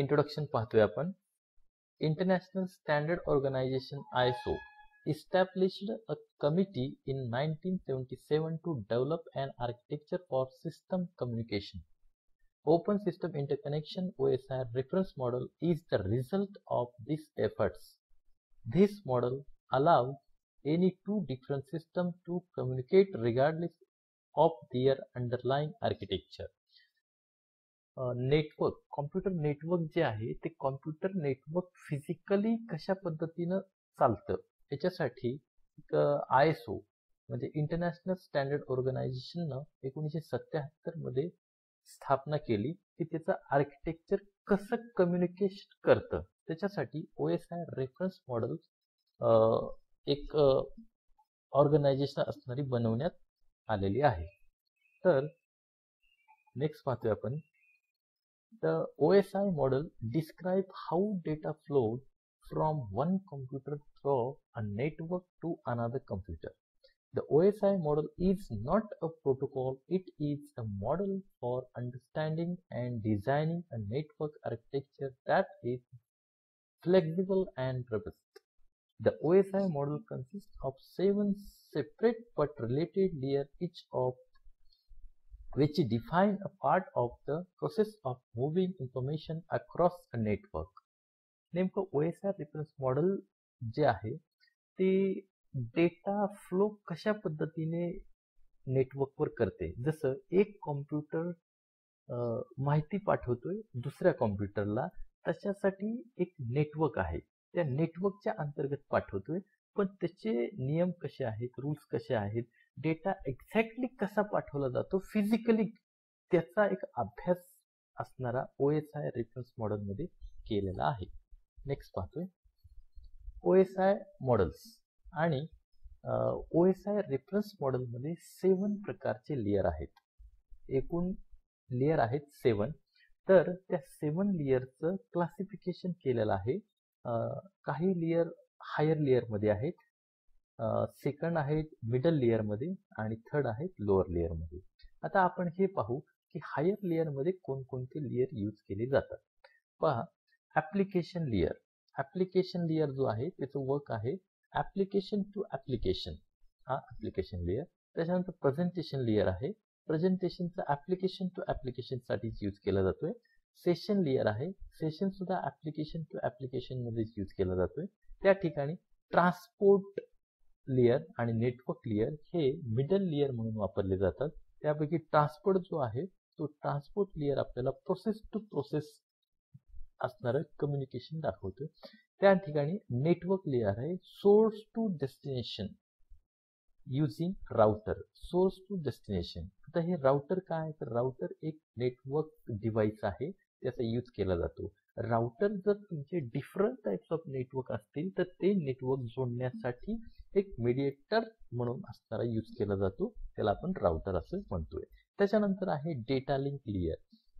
Introduction पाहतोय आपण. International standard organisation ISO established a committee in 1977 to develop an architecture for system communication. Open System Interconnection OSI reference model is the result of these efforts. This model allows any two different systems to communicate regardless of their underlying architecture. Network, computer network जे आहे ते computer network physically कशा पद्धतीनं चालतं याच्यासाठी ISO म्हणजे international standard ऑर्गनायझेशननं 1977 मध्ये स्थापना केली की त्याचं आर्किटेक्चर कसं कम्युनिकेट करतं त्याच्यासाठी OSI रेफरन्स मॉडेल एक ऑर्गनायझेशन असणारी बनवण्यात आलेली आहे. तर नेक्स्ट पाहतोय आपण. The OSI model describes how data flowed from one computer through a network to another computer. The OSI model is not a protocol, it is a model for understanding and designing a network architecture that is flexible and robust. The OSI model consists of 7 separate but related layers, each of which define a part of the process of moving information across a network. नेमकं OSI reference model जे आहे ते data flow कशा पद्धतीने नेटवर्कवर करते. जसं एक कॉम्प्युटर माहिती पाठवतोय दुसऱ्या कॉम्प्युटरला, तशासाठी एक नेटवर्क आहे, त्या नेटवर्कच्या अंतर्गत पाठवतोय, पण त्याचे नियम कसे आहेत, रूल्स कसे आहेत, डेटा एक्झॅक्टली कसा पाठवला जातो फिजिकली, त्याचा एक अभ्यास असणारा OSI रेफरन्स मॉडेल मध्ये केलेला आहे. नेक्स्ट पाहतोय OSI मॉडेल्स. आणि OSI रेफरन्स मॉडेल मध्ये 7 प्रकारचे लेयर आहेत. एकूण लेयर आहेत 7. तर त्या 7 लेयरचं क्लासिफिकेशन केलेलं आहे. काही लेयर हायर लेयर मध्ये आहेत, सेकंड आहेत मिडल लेयर मध्ये आणि थर्ड आहेत लोअर लेयर मध्ये. आता आपण हे पाहू की हायर लेयर मध्ये कोणकोणते लेयर यूज केले जातात. पहा, ऍप्लिकेशन लेयर. ऍप्लिकेशन लेयर जो आहे त्याचं वर्क आहे ऍप्लिकेशन टू ऍप्लिकेशन, हा ऍप्लिकेशन लेयर. त्याच्यानंतर प्रेझेंटेशन लेयर आहे, प्रेझेंटेशनचा ऍप्लिकेशन टू ऍप्लिकेशन साठी यूज केला जातोय. सेशन लेयर आहे, सेशन सुद्धा ऍप्लिकेशन टू ऍप्लिकेशन मध्ये यूज केला जातोय. त्या ठिकाणी ट्रान्सपोर्ट लेयर आणि नेटवर्क लेयर हे मिडल लेयर म्हणून वापरले जातात. त्यापैकी ट्रान्सपोर्ट जो आहे तो ट्रान्सपोर्ट लेयर आपल्याला प्रोसेस टू प्रोसेस असणारं कम्युनिकेशन दाखवतोय. त्या ठिकाणी नेटवर्क लेयर आहे source to destination using router, source to destination. आता हे राउटर काय, तर राउटर एक नेटवर्क डिव्हाइस आहे, त्याचा यूज केला जातो. राउटर जर तुमचे डिफरंट टाइप्स ऑफ नेटवर्क असतील तर ते नेटवर्क जोडण्यासाठी एक मीडिएटर म्हणून असणारा यूज केला जातो, त्याला आपण राउटर असं म्हणतोय. त्याच्यानंतर आहे डेटा लिंक लेयर.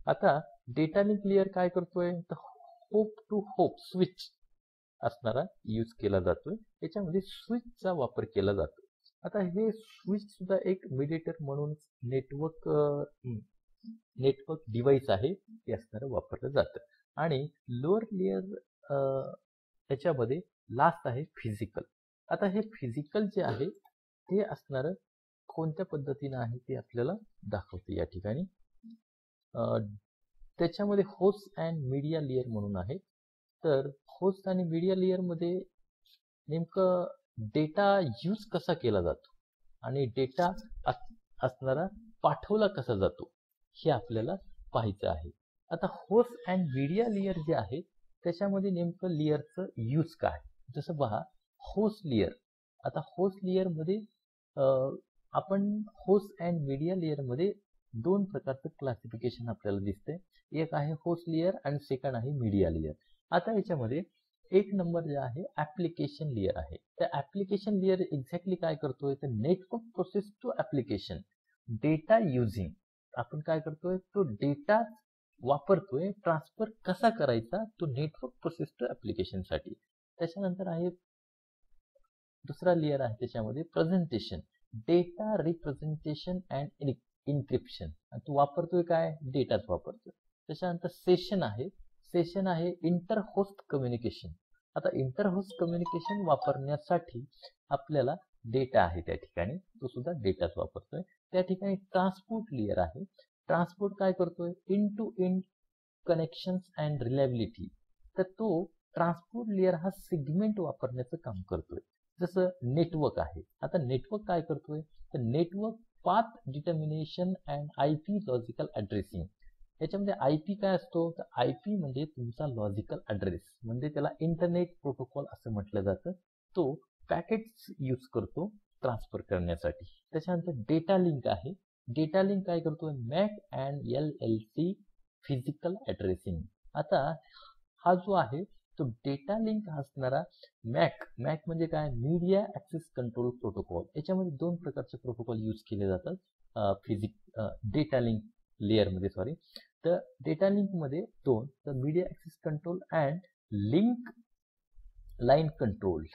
आता डेटा लिंक लेयर काय करतोय, तर होप टू होप स्विच असणारा यूज केला जातोय. याच्यामध्ये स्विचचा वापर केला जातो. आता हे स्विच सुद्धा एक मीडिएटर म्हणून नेटवर्क डिव्हाइस आहे, ते असणारं वापरलं जातं. आणि लोअर लेयर याच्यामध्ये लास्ट आहे फिजिकल. आता हे फिजिकल जे आहे ते असणारं कोणत्या पद्धतीने आहे ते आपल्याला दाखवते या ठिकाणी. त्याच्यामध्ये होस्ट अँड मीडिया लेयर म्हणून आहे. तर होस्ट आणि मीडिया लेयर मध्ये नेमकं डेटा यूज कसा केला जातो आणि डेटा असणारा पाठवला कसा जातो हे आपल्याला पाहायचं आहे. आता होस्ट अँड मीडिया लेयर जे आहे त्याच्यामध्ये नेमकं लेयरचं यूज काय. जसं पहा, होस्ट लेयर. आता होस्ट लेयर मध्ये आपण होस्ट अँड मीडिया लेयर मध्ये 2 प्रकारचं क्लासिफिकेशन आपल्याला दिसतंय. एक आहे होस्ट लेयर आणि सेकंड आहे मीडिया लेयर. आता याच्यामध्ये एक नंबर जे आहे ऍप्लिकेशन लेयर आहे. त्या ऍप्लिकेशन लेयर एक्झॅक्टली काय करतोय, तर network process to application data using. आपण काय करतोय, तो डेटा वापरतोय, ट्रान्सफर कसा करायचा तो नेटवर्क प्रोसेस टू ऍप्लिकेशन साठी. त्याच्यानंतर आहे दुसरा लेयर आहे त्याच्यामध्ये presentation, data representation and encryption. तो वापरतोय काय, डेटाच वापरतोय. त्याच्यानंतर सेशन आहे, सेशन आहे इंटर होस्ट कम्युनिकेशन. आता इंटर होस्ट कम्युनिकेशन वापरण्यासाठी आपल्याला डेटा आहे त्या ठिकाणी, तो सुद्धा डेटाच वापरतोय. त्या ठिकाणी ट्रान्सपोर्ट लेयर आहे. ट्रान्सपोर्ट काय करतोय, end to end connections and reliability. तर तो ट्रान्सपोर्ट लेयर हा सेगमेंट वापरण्याचं काम करतोय. जसं नेटवर्क आहे. आता नेटवर्क काय करतोय, तर network path determination and IP logical addressing. याच्यामध्ये IP काय असतो, तर IP म्हणजे तुमचा लॉजिकल ॲड्रेस, म्हणजे त्याला इंटरनेट प्रोटोकॉल असं म्हटलं जातं. तो पॅकेट्स यूज करतो ट्रान्सफर करण्यासाठी. त्याच्यानंतर डेटा लिंक आहे. डेटा लिंक काय करतो, Mac and LLC physical addressing. आता हा जो आहे तो डेटा लिंक असणारा मॅक म्हणजे काय, मीडिया ॲक्सेस कंट्रोल प्रोटोकॉल. याच्यामध्ये दोन प्रकारचे प्रोटोकॉल यूज केले जातात डेटा लिंक लेअरमध्ये, सॉरी. तर डेटा लिंकमध्ये दोन, तर media access control and link line control.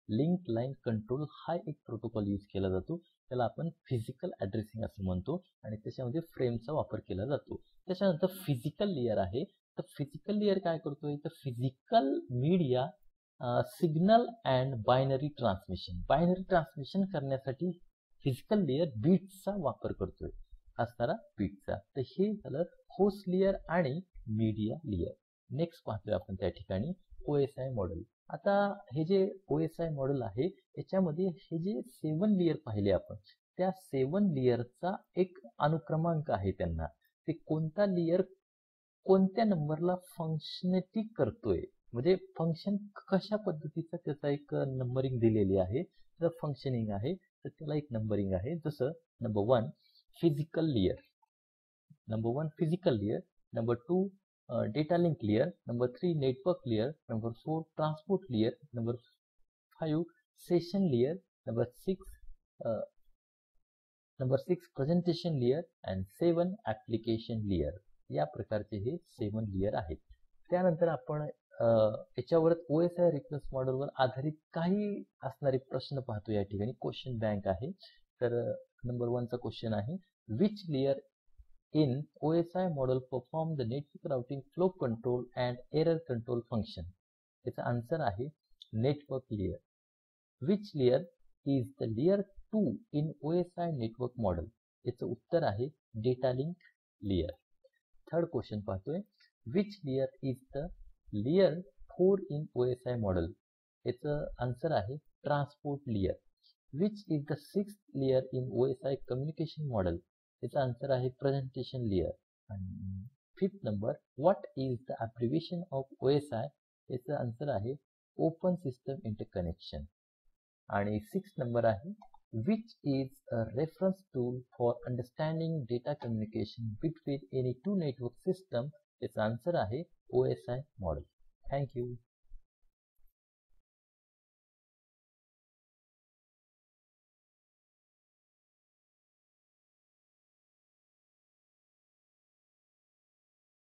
Link line control हा एक प्रोटोकॉल यूज केला जातो. त्याला आपण फिजिकल ॲड्रेसिंग असं म्हणतो आणि त्याच्यामध्ये फ्रेमचा वापर केला जातो. त्याच्यानंतर फिजिकल लेअर आहे. तर फिजिकल लेअर काय करतोय, तर physical media signal and binary transmission. Binary transmission करण्यासाठी फिजिकल लेअर बीट्सचा वापर करतोय, असणारा बीटचा. तर हे झालं होस्ट लेअर आणि मीडिया लेअर. नेक्स्ट पाहतोय आपण त्या ठिकाणी OSI मॉडेल. आता हे जे OSI मॉडेल आहे याच्यामध्ये हे जे 7 लेअर पाहिले आपण, त्या 7 लेअरचा एक अनुक्रमांक आहे त्यांना. ते कोणता लेअर कोणत्या नंबरला फंक्शनिटी करतोय, म्हणजे फंक्शन कशा पद्धतीचा त्याचा एक नंबरिंग दिलेली आहे. तर फंक्शनिंग आहे तर त्याला एक नंबरिंग आहे. जसं number 1 physical layer, number 2 data link layer, number 3 network layer, number 4 transport layer, number 5 session layer, number 6 presentation layer and 7 application layer. या प्रकारचे हे 7 लेअर आहेत. त्यानंतर आपण याच्यावर OSI रिफरन्स मॉडेलवर आधारित काही असणारे प्रश्न पाहतो. या ठिकाणी क्वेश्चन बँक आहे. तर नंबर 1 चा क्वेश्चन आहे, which layer in OSI model perform the network routing flow control and error control function. याचा आन्सर आहे network layer. Which layer is the layer 2 in OSI network model? याचं उत्तर आहे data link layer. Third question पाहतोय, which layer is the layer 4 in OSI model? याचं answer आहे transport layer. Which is the sixth layer in OSI communication model? याचा answer आहे presentation layer. आणि fifth number, what is the abbreviation of OSI? याचा answer आहे open system interconnection. आणि sixth number आहे, which is a reference tool for understanding data communication between any two network system? याचा answer आहे OSI model. Thank you.